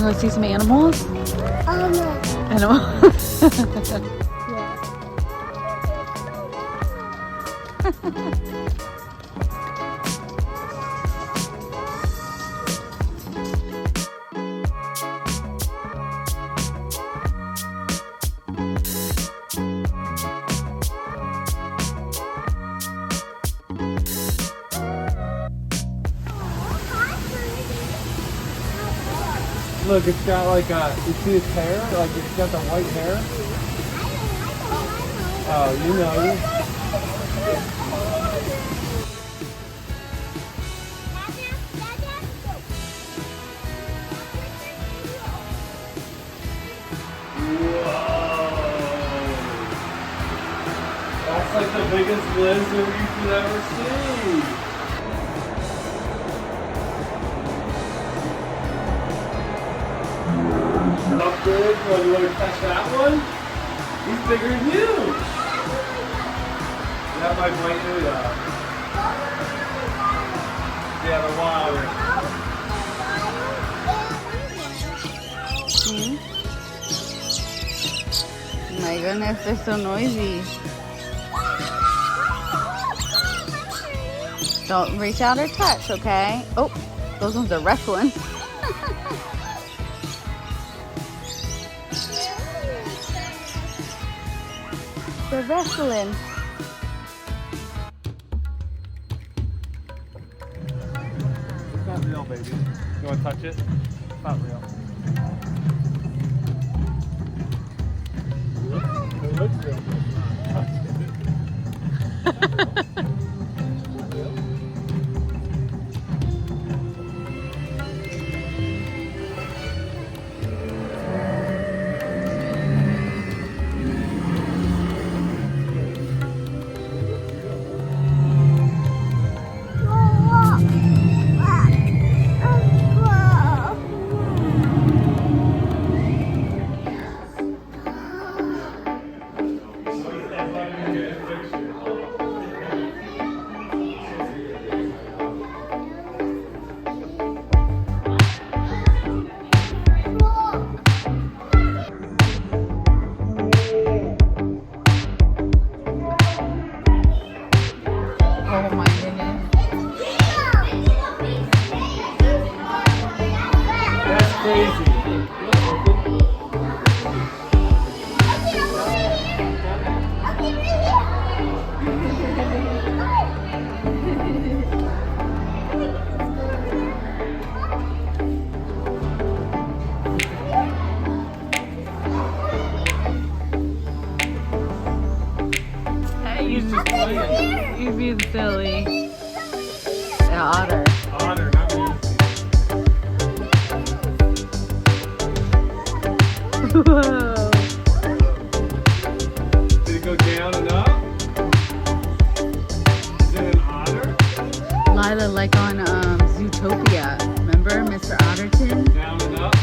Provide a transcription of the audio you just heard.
want to see some animals? Animals. Look, it's got like a, you see its hair? Like it's got the white hair? Oh, you know. That's like the biggest lizard you could ever see. Up good. Well, you want to catch that one? He's bigger than you. That might bite you though. Yeah, the wilder. My goodness, they're so noisy. Don't reach out or touch, okay? Oh, those ones are wrestling. They're wrestling. It's not real, baby. You want to touch it? It's not real. It looks real, but it's not. Oh my goodness. That's crazy. Hey, you're being silly. An otter. Otter, not me. Whoa. Did it go down and up? Is it an otter? Lila, like on Zootopia. Remember Mr. Otterton? Down and up?